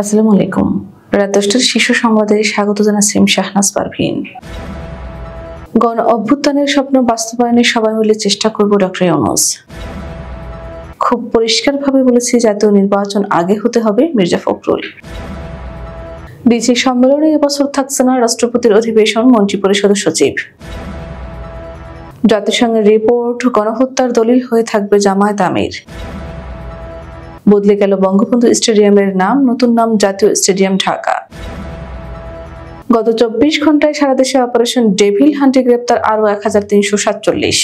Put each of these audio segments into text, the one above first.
আসসালামু আলাইকুম। রাত 10টার শীর্ষ সংবাদে স্বাগত জানাচ্ছি শাহনাজ পারভীন। গণ অভ্যুত্থানের স্বপ্ন বাস্তবায়নে সবাই মিলে চেষ্টা করব ডক্টর ইউনূস। খুব পরিষ্কারভাবে বলেছি জাতীয় নির্বাচন আগে হতে হবে মির্জা ফখরুল। ডিসি সম্মেলনে এবছর থাকছে না রাষ্ট্রপতির অধিবেশন মন্ত্রিপরিষদের সচিব। জাতিসংঘের রিপোর্ট গণহত্যার দলিল হয়ে থাকবে জামায়াত আমির। বদলে গেল বঙ্গবন্ধু স্টেডিয়ামের নাম, নতুন নাম জাতীয় স্টেডিয়াম ঢাকা। গত 24 ঘন্টায় সারা দেশে অপারেশন ডেভিল হান্টে গ্রেপ্তার আরো 1347।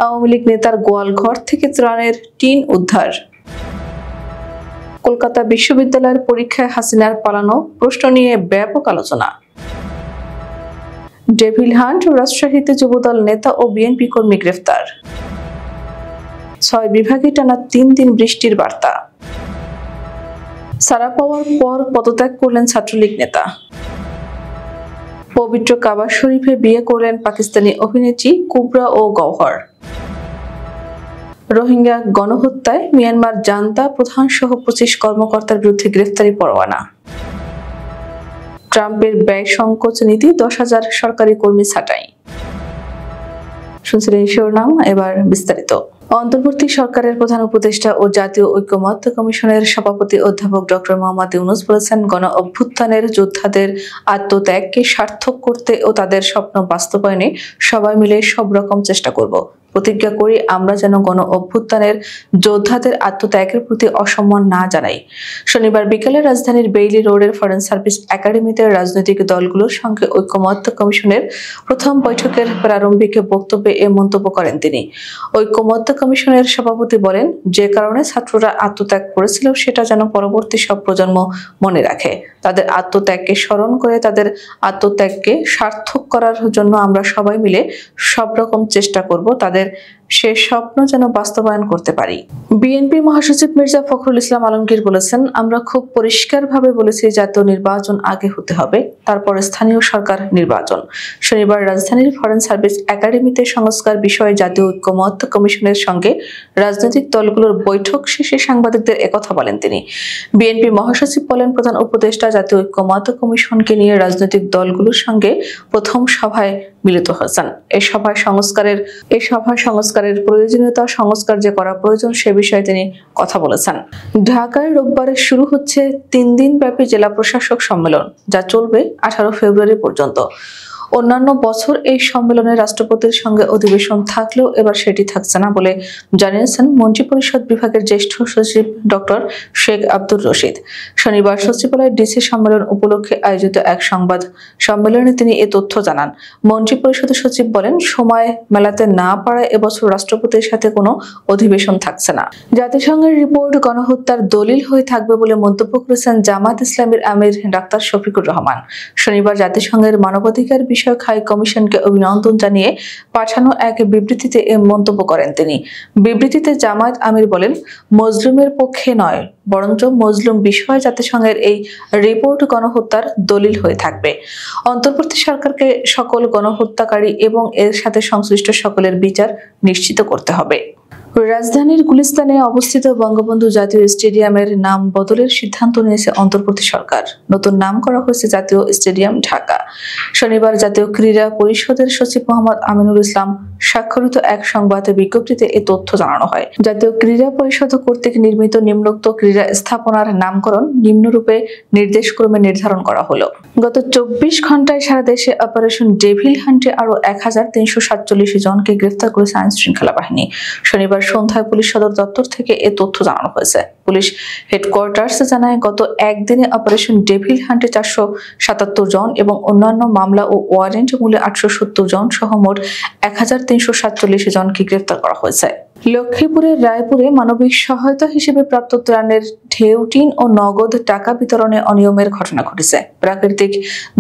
আওয়ামী লীগ নেতার গোয়ালঘর থেকে ত্রাণের টিন উদ্ধার। কলকাতা বিশ্ববিদ্যালয়ের পরীক্ষায় হাসিনার পালানো প্রশ্ন নিয়ে ব্যাপক আলোচনা। ডেভিল হান্ট, রাজশাহীতে যুবদল নেতা ও বিএনপি কর্মী গ্রেফতার। 6 বিভাগে টানা 3 দিন বৃষ্টির বার্তা। সারা পাওয়ার পর পদত্যাগ করলেন ছাত্রলীগ নেতা। পবিত্র কাবা শরীফে বিয়ে করলেন পাকিস্তানি অভিনেত্রী কুবরা ও গওহর। রোহিঙ্গা গণহত্যায় মিয়ানমার জান্তা প্রধান সহ 25 কর্মকর্তার বিরুদ্ধে গ্রেফতারি পরোয়ানা। ট্রাম্পের ব্যয় সংকোচ নীতি, 10,000 সরকারি কর্মী ছাঁটাই। শুনছিলেন শিরোনাম, এবার বিস্তারিত। অন্তর্বর্তী সরকারের প্রধান উপদেষ্টা ও জাতীয় ঐক্যমত্য কমিশনের সভাপতি অধ্যাপক ডক্টর মোহাম্মদ ইউনূস বলেছেন, গণ অভ্যুত্থানের যোদ্ধাদের আত্মত্যাগকে সার্থক করতে ও তাদের স্বপ্ন বাস্তবায়নে সবাই মিলে সব রকম চেষ্টা করব। প্রতিজ্ঞা করি আমরা যেন গণ অভ্যুত্থানের যোদ্ধাদের আত্মত্যাগের প্রতি অসম্মান না জানাই। শনিবার বিকেলে রাজধানীর বেইলি রোডের ফরেন সার্ভিস একাডেমিতে রাজনৈতিক দলগুলোর সঙ্গে ঐক্যমত্য কমিশনের প্রথম বৈঠকের প্রারম্ভিক বক্তব্যে এ মন্তব্য করেন তিনি। ঐক্যমত্য কমিশনের সভাপতি বলেন, যে কারণে ছাত্ররা আত্মত্যাগ করেছিল সেটা যেন পরবর্তী সব প্রজন্ম মনে রাখে। তাদের আত্মত্যাগকে স্মরণ করে তাদের আত্মত্যাগকে সার্থক করার জন্য আমরা সবাই মিলে সব রকম চেষ্টা করব, তাদের সে স্বপ্ন যেন বাস্তবায়ন করতে পারি। বিএনপি মহাসচিব মির্জা ফখরুল ইসলাম আলমগীর বলেছেন, আমরা খুব পরিষ্কারভাবে বলেছি জাতীয় নির্বাচন আগে হতে হবে, তারপর স্থানীয় সরকার নির্বাচন। শনিবার রাজধানীর ফরেন সার্ভিস একাডেমিতে সংস্কার বিষয়ে জাতীয় ঐক্যমত্য কমিশনের সঙ্গে রাজনৈতিক দলগুলোর বৈঠক শেষে সাংবাদিকদের একথা বলেন তিনি। বিএনপি মহাসচিব বলেন, প্রধান উপদেষ্টা জাতীয় ঐক্যমত্য কমিশনকে নিয়ে রাজনৈতিক দলগুলোর সঙ্গে প্রথম সভায় মিলিত হয়েছেন। এই সভায় সংস্কারের প্রয়োজনীয়তা, সংস্কার যে করা প্রয়োজন সে বিষয়ে তিনি কথা বলেছেন। ঢাকায় রোববারে শুরু হচ্ছে 3 দিন ব্যাপী জেলা প্রশাসক সম্মেলন, যা চলবে 18 ফেব্রুয়ারি পর্যন্ত। অন্যান্য বছর এই সম্মেলনে রাষ্ট্রপতির সঙ্গে অধিবেশন থাকলেও এবার সেটি থাকছে না বলে জানিয়েছেন মন্ত্রিপরিষদ বিভাগের জ্যেষ্ঠ সচিব ডক্টর শেখ আব্দুর রশিদ। শনিবার সচিবালয়ে ডিসি সম্মেলন উপলক্ষে আয়োজিত এক সংবাদ সম্মেলনে তিনি এ তথ্য জানান। মন্ত্রিপরিষদের সচিব বলেন, সময় মেলাতে না পারায় এবছর রাষ্ট্রপতির সাথে কোনো অধিবেশন থাকছে না। জাতিসংঘের রিপোর্ট গণহত্যার দলিল হয়ে থাকবে বলে মন্তব্য করেছেন জামায়াত ইসলামীর আমির ডাক্তার শফিকুর রহমান। শনিবার জাতিসংঘের মানবাধিকার বিষয়ক হাই কমিশনকে অভিনন্দন জানিয়ে পাঠানো এক বিবৃতিতে এ মন্তব্য করেন তিনি। বিবৃতিতে জামায়াত আমির বলেন, মজলুমের পক্ষে নয় বরঞ্চ মজলুম বিষয়ে জাতিসংঘের এই রিপোর্ট গণহত্যার দলিল হয়ে থাকবে। অন্তর্বর্তী সরকারকে সকল গণহত্যাকারী এবং এর সাথে সংশ্লিষ্ট সকলের বিচার নিশ্চিত করতে হবে। রাজধানীর গুলিস্তানে অবস্থিত বঙ্গবন্ধু জাতীয় স্টেডিয়ামের নাম বদলের সিদ্ধান্ত নিয়েছে অন্তর্বর্তী সরকার। নতুন নাম করা হয়েছে জাতীয় স্টেডিয়াম ঢাকা। শনিবার জাতীয় ক্রীড়া পরিষদের সচিব মোহাম্মদ আমিনুল ইসলাম স্বাক্ষরিত এক সংবাদ বিজ্ঞপ্তিতে এ তথ্য জানানো হয়। জাতীয় ক্রীড়া পরিষদ কর্তৃক নির্মিত নিম্নোক্ত ক্রীড়া স্থাপনার নামকরণ নিম্নরূপে নির্দেশক্রমে নির্ধারণ করা হলো। গত 24 ঘন্টায় সারা দেশে অপারেশন ডেভিল হান্টে আরো 1347 জনকে গ্রেফতার করেছে আইন শৃঙ্খলা বাহিনী। শনিবার সন্ধ্যায় পুলিশ সদর দপ্তর থেকে এ তথ্য জানানো হয়েছে। পুলিশ হেডকোয়ার্টার্স জানায়, গত একদিনে অপারেশন ডেভিল হান্টে 477 জন এবং অন্যান্য মামলা ও ওয়ারেন্ট মূল্যে 870 জন সহ মোট 1347 জনকে গ্রেফতার করা হয়েছে। লক্ষ্মীপুরের রায়পুরে মানবিক সহায়তা হিসেবে প্রাপ্ত ত্রাণের ঢেউ টিন ও নগদ টাকা বিতরণে অনিয়মের ঘটনা ঘটেছে। প্রাকৃতিক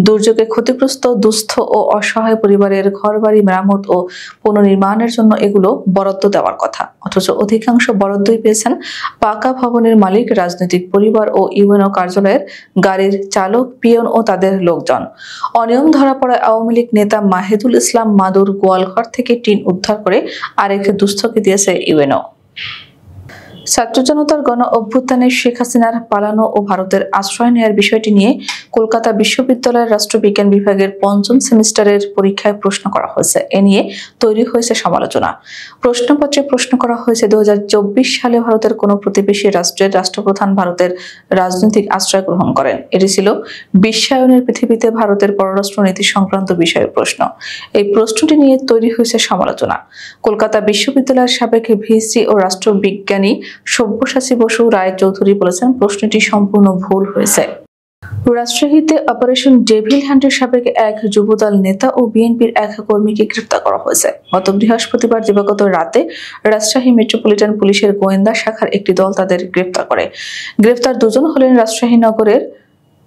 দুর্যোগে ক্ষতিগ্রস্ত দুস্থ ও অসহায় পরিবারের ঘরবাড়ি মেরামত ও পুনর্নির্মাণের জন্য এগুলো বরাদ্দ দেওয়ার কথা, অথচ অধিকাংশ বরাদ্দই পেয়েছেন পাকা ভবনের মালিক, রাজনৈতিক পরিবার ও ইউএনও কার্যালয়ের গাড়ির চালক, পিয়ন ও তাদের লোকজন। অনিয়ম ধরা পড়ায় আওয়ামী লীগ নেতা মাহিদুল ইসলাম মাদুর গোয়ালঘর থেকে টিন উদ্ধার করে আরেক দুস্থকে দিয়েছে ইউএনও। ছাত্র জনতার গণ অভ্যুত্থানে শেখ হাসিনার পালানো ও ভারতের আশ্রয় নেওয়ার বিষয়টি নিয়ে কলকাতা বিশ্ববিদ্যালয়ের রাষ্ট্রবিজ্ঞান বিভাগের পঞ্চম সেমিস্টারের পরীক্ষায় প্রশ্ন করা হয়েছে। এ নিয়ে তৈরি হয়েছে সমালোচনা। প্রশ্নপত্রে প্রশ্ন করা হয়েছে 2024 সালে ভারতের কোন প্রতিবেশী রাষ্ট্রের রাষ্ট্রপ্রধান ভারতের রাজনৈতিক আশ্রয় গ্রহণ করেন। এটি ছিল বিশ্বায়নের পৃথিবীতে ভারতের পররাষ্ট্র নীতি সংক্রান্ত বিষয়ের প্রশ্ন। এই প্রশ্নটি নিয়ে তৈরি হয়েছে সমালোচনা। কলকাতা বিশ্ববিদ্যালয়ের সাবেক ভিসি ও রাষ্ট্রবিজ্ঞানী সব্যসাচী বসু রায় চৌধুরী বলেছেন, প্রশ্নটি সম্পূর্ণ ভুল হয়েছে। রাজশাহীতে অপারেশন ডেভিল হ্যান্ডের সাবেক এক যুবদল নেতা ও বিএনপির এক কর্মীকে গ্রেফতার করা হয়েছে। গত বৃহস্পতিবার দিবাগত রাতে রাজশাহী মেট্রোপলিটন পুলিশের গোয়েন্দা শাখার একটি দল তাদের গ্রেফতার করে। গ্রেফতার দুজন হলেন রাজশাহী নগরের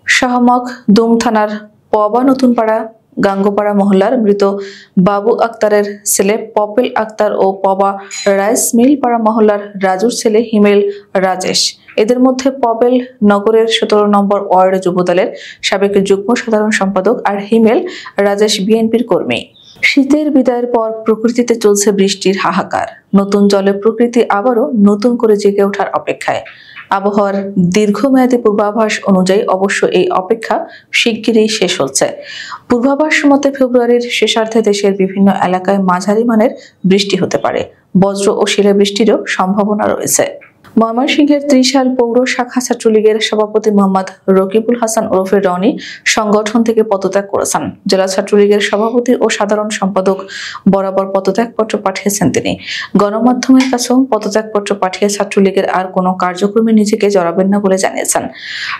শাহমগ দুম থানার পবা নতুনপাড়া গাঙ্গোপাড়া মহল্লার মৃত বাবু আক্তারের ছেলে পপেল আক্তার ও পবা রাইস মিল পাড়া মহল্লার রাজুর ছেলে হিমেল রাজেশ। এদের মধ্যে পপেল নগরের 17 নম্বর ওয়ার্ড যুবদলের সাবেক যুগ্ম সাধারণ সম্পাদক আর হিমেল রাজেশ বিএনপির কর্মী। শীতের বিদায়ের পর প্রকৃতিতে চলছে বৃষ্টির হাহাকার। নতুন জলে প্রকৃতি আবারও নতুন করে জেগে ওঠার অপেক্ষায়। আবহাওয়ার দীর্ঘমেয়াদী পূর্বাভাস অনুযায়ী অবশ্য এই অপেক্ষা শিগগিরই শেষ হচ্ছে। পূর্বাভাস মতে ফেব্রুয়ারির শেষার্ধে দেশের বিভিন্ন এলাকায় মাঝারি মানের বৃষ্টি হতে পারে। বজ্র ও শিলাবৃষ্টিরও সম্ভাবনা রয়েছে। ময়মনসিংহের ত্রিশাল পৌর শাখা ছাত্রলীগের সভাপতি মোহাম্মদ রকিবুল হাসান ওরফে রনি সংগঠন থেকে পদত্যাগ করেছেন। জেলা ছাত্রলীগের সভাপতি ও সাধারণ সম্পাদক বরাবর পদত্যাগপত্র পাঠিয়েছেন তিনি। গণমাধ্যমের কাছেও পদত্যাগপত্র পাঠিয়ে ছাত্রলীগের আর কোনো কার্যক্রমে নিজেকে জড়াবেন না বলে জানিয়েছেন।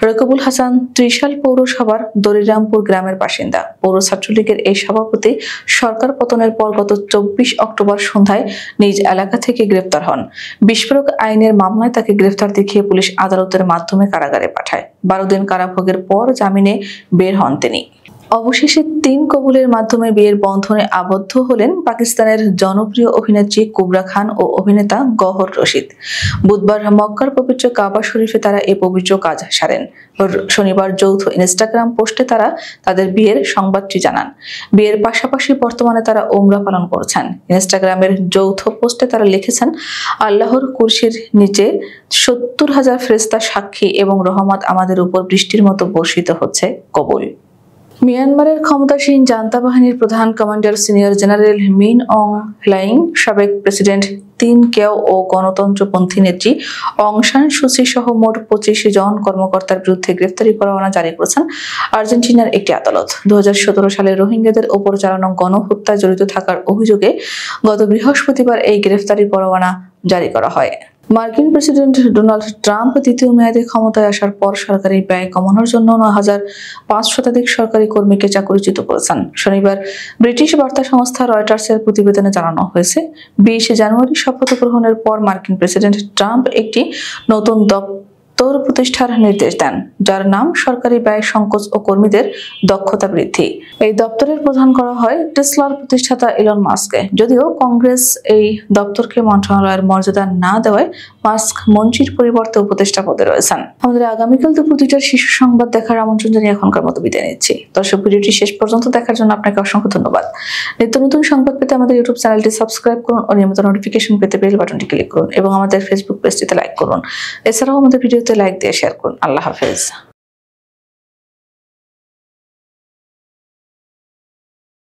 রকিবুল হাসান ত্রিশাল পৌরসভার দরিরামপুর গ্রামের বাসিন্দা। পৌর ছাত্রলীগের এই সভাপতি সরকার পতনের পর গত 24 অক্টোবর সন্ধ্যায় নিজ এলাকা থেকে গ্রেপ্তার হন। বিস্ফোরক আইনের মামলায় তাকে গ্রেফতার দেখিয়ে পুলিশ আদালতের মাধ্যমে কারাগারে পাঠায়। 12 দিন কারাভোগের পর জামিনে বের হন তিনি। অবশেষে 3 কবুলের মাধ্যমে বিয়ের বন্ধনে আবদ্ধ হলেন পাকিস্তানের জনপ্রিয় অভিনেত্রী কুবরা খান ও অভিনেতা গহর রশিদ। বুধবার মক্কার পবিত্র কাবা শরীফে তারা এই পবিত্র কাজ সারেন। শনিবার যৌথ ইনস্টাগ্রাম পোস্টে তারা তাদের বিয়ের সংবাদটি জানান। বিয়ের পাশাপাশি বর্তমানে তারা উমরা পালন করছেন। ইনস্টাগ্রামের যৌথ পোস্টে তারা লিখেছেন, আল্লাহর কুরসির নিচে 70,000 ফেরেশতা সাক্ষী এবং রহমত আমাদের উপর বৃষ্টির মতো বর্ষিত হচ্ছে, কবুল। মিয়ানমারের ক্ষমতাসীন জান্তা বাহিনীর প্রধান কমান্ডার সিনিয়র জেনারেল মিন অং হ্লাইং, সাবেক প্রেসিডেন্ট তিন কেও ও গণতন্ত্রপন্থী নেত্রী অং সান সুচি সহ মোট 25 জন কর্মকর্তার বিরুদ্ধে গ্রেফতারি পরোয়ানা জারি করেছেন আর্জেন্টিনার একটি আদালত। 2017 সালে রোহিঙ্গাদের ওপর চালানো গণহত্যায় জড়িত থাকার অভিযোগে গত বৃহস্পতিবার এই গ্রেফতারি পরোয়ানা জারি করা হয়। মার্কিন প্রেসিডেন্ট ডোনাল্ড ট্রাম্প দ্বিতীয় মেয়াদে ক্ষমতায় আসার পর সরকারি ব্যয় কমানোর জন্য 9,500 শতাধিক সরকারি কর্মীকে চাকরিচ্যুত করেছেন। শনিবার ব্রিটিশ বার্তা সংস্থা রয়টার্সের প্রতিবেদনে জানানো হয়েছে, 20 জানুয়ারি শপথ গ্রহণের পর মার্কিন প্রেসিডেন্ট ট্রাম্প একটি নতুন দপ্তর প্রতিষ্ঠার নির্দেশ দেন, যার নাম সরকারি ব্যয় সংকোচ ও কর্মীদের দক্ষতা বৃদ্ধি। এই দপ্তরের প্রধান করা হয় টেসলার প্রতিষ্ঠাতা ইলন মাস্ককে। যদিও কংগ্রেস এই দপ্তরকে মন্ত্রণালয়ের মর্যাদা না দেওয়ায় মাস্ক মন্ত্রীর পরিবর্তে উপদেষ্টা পদে রয়েছেন। আমাদের আগামীকাল দুপুর 2টার শিশু সংবাদ দেখার আমন্ত্রণ জানিয়ে এখনকার মতো বিদায় নিচ্ছি। দর্শক, ভিডিওটি শেষ পর্যন্ত দেখার জন্য আপনাকে অসংখ্য ধন্যবাদ। নিত্য নতুন সংবাদ পেতে আমাদের ইউটিউব চ্যানেলটি সাবস্ক্রাইব করুন ও নিয়মিত নোটিফিকেশন পেতে বেল বাটনটি ক্লিক করুন এবং আমাদের ফেসবুক পেজটিতে লাইক করুন। এছাড়াও আমাদের ভিডিওতে লাইক দিয়ে শেয়ার করুন। আল্লাহ হাফেজ।